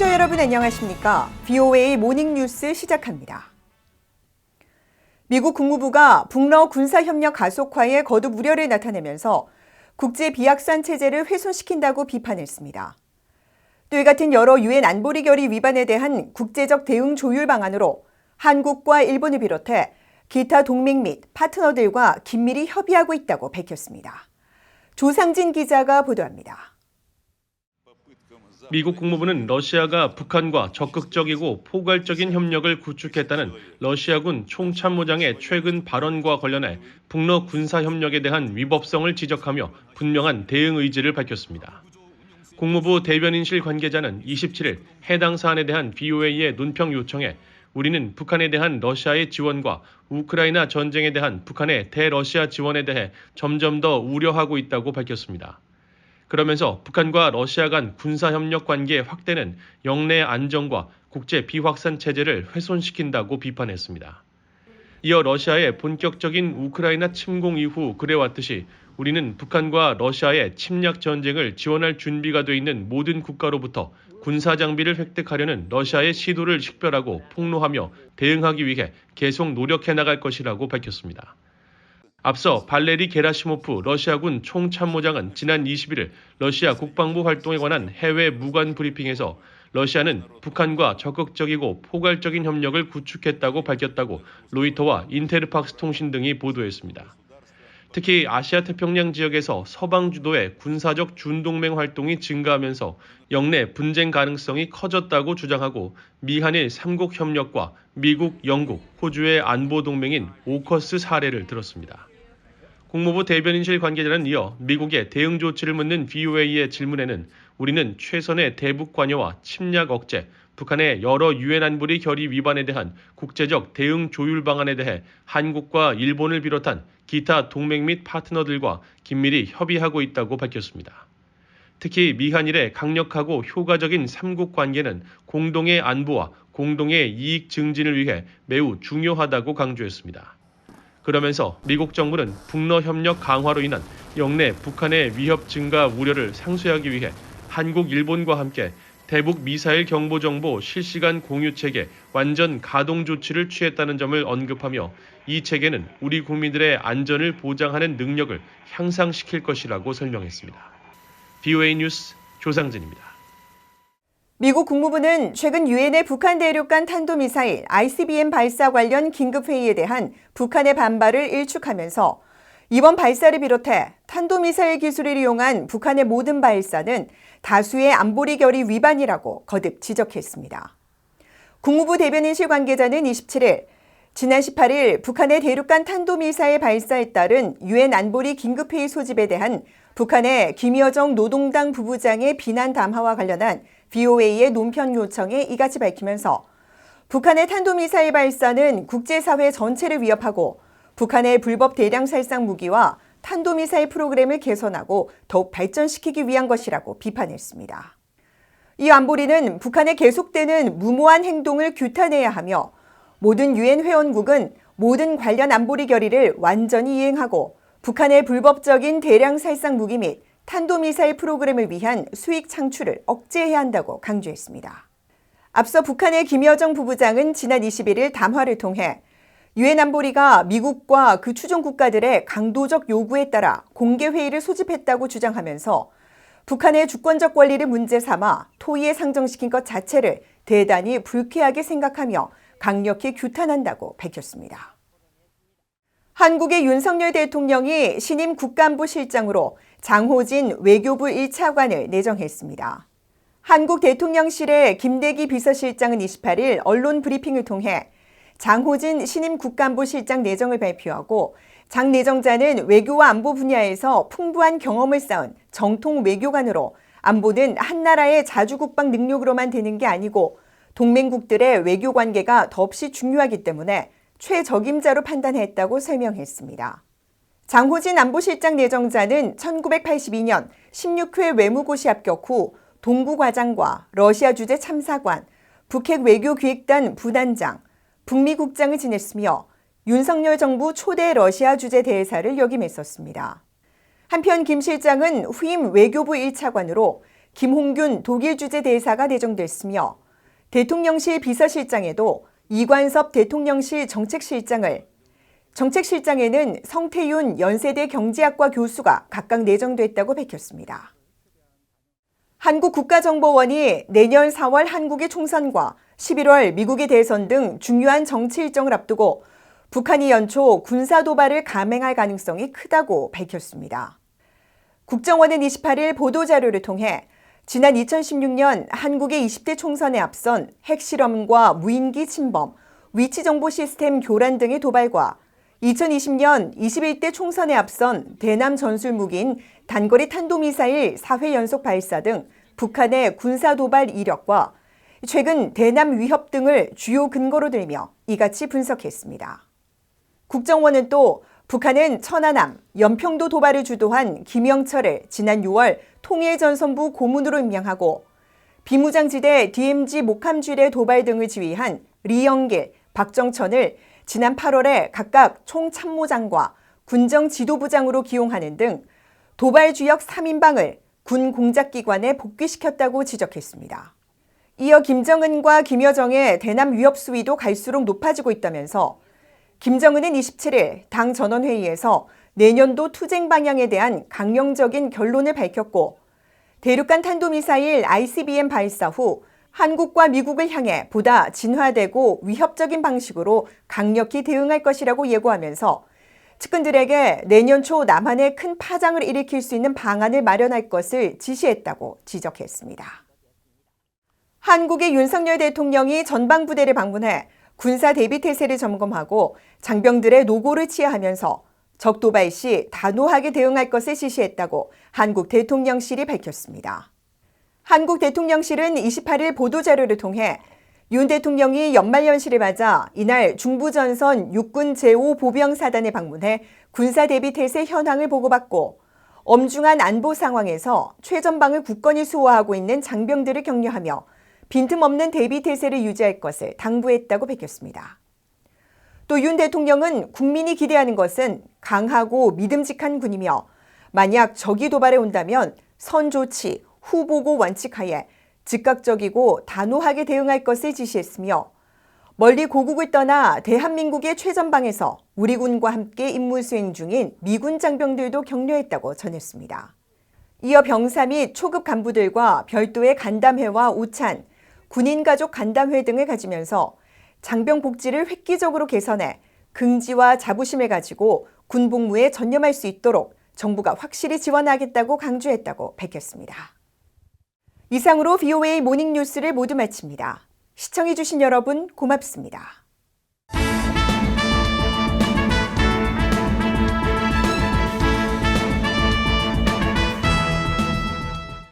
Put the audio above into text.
시청자 여러분 안녕하십니까? VOA 모닝뉴스 시작합니다. 미국 국무부가 북러 군사협력 가속화에 거듭 우려를 나타내면서 국제 비확산 체제를 훼손시킨다고 비판했습니다. 또 이 같은 여러 유엔 안보리 결의 위반에 대한 국제적 대응 조율 방안으로 한국과 일본을 비롯해 기타 동맹 및 파트너들과 긴밀히 협의하고 있다고 밝혔습니다. 조상진 기자가 보도합니다. 미국 국무부는 러시아가 북한과 적극적이고 포괄적인 협력을 구축했다는 러시아군 총참모장의 최근 발언과 관련해 북러 군사협력에 대한 위법성을 지적하며 분명한 대응 의지를 밝혔습니다. 국무부 대변인실 관계자는 27일 해당 사안에 대한 VOA의 논평 요청에 우리는 북한에 대한 러시아의 지원과 우크라이나 전쟁에 대한 북한의 대러시아 지원에 대해 점점 더 우려하고 있다고 밝혔습니다. 그러면서 북한과 러시아 간 군사협력 관계 확대는 영내 안정과 국제 비확산 체제를 훼손시킨다고 비판했습니다. 이어 러시아의 본격적인 우크라이나 침공 이후 그래왔듯이 우리는 북한과 러시아의 침략 전쟁을 지원할 준비가 돼 있는 모든 국가로부터 군사 장비를 획득하려는 러시아의 시도를 식별하고 폭로하며 대응하기 위해 계속 노력해 나갈 것이라고 밝혔습니다. 앞서 발레리 게라시모프 러시아군 총참모장은 지난 21일 러시아 국방부 활동에 관한 해외 무관 브리핑에서 러시아는 북한과 적극적이고 포괄적인 협력을 구축했다고 밝혔다고 로이터와 인테르팍스 통신 등이 보도했습니다. 특히 아시아 태평양 지역에서 서방 주도의 군사적 준동맹 활동이 증가하면서 영내 분쟁 가능성이 커졌다고 주장하고 미한일 3국 협력과 미국, 영국, 호주의 안보 동맹인 오커스 사례를 들었습니다. 국무부 대변인실 관계자는 이어 미국의 대응 조치를 묻는 VOA의 질문에는 우리는 최선의 대북 관여와 침략 억제, 북한의 여러 유엔 안보리 결의 위반에 대한 국제적 대응 조율 방안에 대해 한국과 일본을 비롯한 기타 동맹 및 파트너들과 긴밀히 협의하고 있다고 밝혔습니다. 특히 미한일의 강력하고 효과적인 3국 관계는 공동의 안보와 공동의 이익 증진을 위해 매우 중요하다고 강조했습니다. 그러면서 미국 정부는 북러 협력 강화로 인한 영내 북한의 위협 증가 우려를 상쇄하기 위해 한국, 일본과 함께 대북 미사일 경보 정보 실시간 공유 체계 완전 가동 조치를 취했다는 점을 언급하며 이 체계는 우리 국민들의 안전을 보장하는 능력을 향상시킬 것이라고 설명했습니다. VOA 뉴스 조상진입니다. 미국 국무부는 최근 유엔의 북한 대륙간 탄도미사일 ICBM 발사 관련 긴급회의에 대한 북한의 반발을 일축하면서 이번 발사를 비롯해 탄도미사일 기술을 이용한 북한의 모든 발사는 다수의 안보리 결의 위반이라고 거듭 지적했습니다. 국무부 대변인실 관계자는 27일 지난 18일 북한의 대륙간 탄도미사일 발사에 따른 유엔 안보리 긴급회의 소집에 대한 북한의 김여정 노동당 부부장의 비난 담화와 관련한 VOA의 논평 요청에 이같이 밝히면서 북한의 탄도미사일 발사는 국제사회 전체를 위협하고 북한의 불법 대량 살상 무기와 탄도미사일 프로그램을 개선하고 더욱 발전시키기 위한 것이라고 비판했습니다. 이 안보리는 북한의 계속되는 무모한 행동을 규탄해야 하며 모든 유엔 회원국은 모든 관련 안보리 결의를 완전히 이행하고 북한의 불법적인 대량 살상 무기 및 탄도미사일 프로그램을 위한 수익 창출을 억제해야 한다고 강조했습니다. 앞서 북한의 김여정 부부장은 지난 21일 담화를 통해 유엔 안보리가 미국과 그 추종 국가들의 강도적 요구에 따라 공개회의를 소집했다고 주장하면서 북한의 주권적 권리를 문제 삼아 토의에 상정시킨 것 자체를 대단히 불쾌하게 생각하며 강력히 규탄한다고 밝혔습니다. 한국의 윤석열 대통령이 신임 국가안보실장으로 장호진 외교부 1차관을 내정했습니다. 한국 대통령실의 김대기 비서실장은 28일 언론 브리핑을 통해 장호진 신임 국가안보실장 내정을 발표하고 장 내정자는 외교와 안보 분야에서 풍부한 경험을 쌓은 정통 외교관으로 안보는 한 나라의 자주국방 능력으로만 되는 게 아니고 동맹국들의 외교 관계가 더없이 중요하기 때문에 최적임자로 판단했다고 설명했습니다. 장호진 안보실장 내정자는 1982년 16회 외무고시 합격 후 동구과장과 러시아 주재 참사관, 북핵 외교기획단 부단장, 북미국장을 지냈으며 윤석열 정부 초대 러시아 주재 대사를 역임했었습니다. 한편 김 실장은 후임 외교부 1차관으로 김홍균 독일 주재 대사가 내정됐으며 대통령실 비서실장에도 이관섭 대통령실 정책실장을, 정책실장에는 성태윤 연세대 경제학과 교수가 각각 내정됐다고 밝혔습니다. 한국국가정보원이 내년 4월 한국의 총선과 11월 미국의 대선 등 중요한 정치 일정을 앞두고 북한이 연초 군사도발을 감행할 가능성이 크다고 밝혔습니다. 국정원은 28일 보도자료를 통해 지난 2016년 한국의 20대 총선에 앞선 핵실험과 무인기 침범, 위치정보 시스템 교란 등의 도발과 2020년 21대 총선에 앞선 대남 전술무기인 단거리 탄도미사일 4회 연속 발사 등 북한의 군사도발 이력과 최근 대남 위협 등을 주요 근거로 들며 이같이 분석했습니다. 국정원은 또 북한은 천안함, 연평도 도발을 주도한 김영철을 지난 6월 통일전선부 고문으로 임명하고 비무장지대 DMZ 목함지대 도발 등을 지휘한 리영길, 박정천을 지난 8월에 각각 총참모장과 군정지도부장으로 기용하는 등 도발 주역 3인방을 군 공작기관에 복귀시켰다고 지적했습니다. 이어 김정은과 김여정의 대남 위협 수위도 갈수록 높아지고 있다면서 김정은은 27일 당 전원회의에서 내년도 투쟁 방향에 대한 강령적인 결론을 밝혔고 대륙간 탄도미사일 ICBM 발사 후 한국과 미국을 향해 보다 진화되고 위협적인 방식으로 강력히 대응할 것이라고 예고하면서 측근들에게 내년 초 남한에 큰 파장을 일으킬 수 있는 방안을 마련할 것을 지시했다고 지적했습니다. 한국의 윤석열 대통령이 전방부대를 방문해 군사 대비 태세를 점검하고 장병들의 노고를 치하하면서 적 도발 시 단호하게 대응할 것을 지시했다고 한국 대통령실이 밝혔습니다. 한국 대통령실은 28일 보도자료를 통해 윤 대통령이 연말연시를 맞아 이날 중부전선 육군 제5보병사단에 방문해 군사 대비 태세 현황을 보고받고 엄중한 안보 상황에서 최전방을 굳건히 수호하고 있는 장병들을 격려하며 빈틈없는 대비 태세를 유지할 것을 당부했다고 밝혔습니다. 또 윤 대통령은 국민이 기대하는 것은 강하고 믿음직한 군이며 만약 적이 도발해 온다면 선조치, 후보고 원칙하에 즉각적이고 단호하게 대응할 것을 지시했으며 멀리 고국을 떠나 대한민국의 최전방에서 우리 군과 함께 임무 수행 중인 미군 장병들도 격려했다고 전했습니다. 이어 병사 및 초급 간부들과 별도의 간담회와 우찬, 군인가족 간담회 등을 가지면서 장병 복지를 획기적으로 개선해 긍지와 자부심을 가지고 군 복무에 전념할 수 있도록 정부가 확실히 지원하겠다고 강조했다고 밝혔습니다. 이상으로 VOA 모닝뉴스를 모두 마칩니다. 시청해주신 여러분 고맙습니다.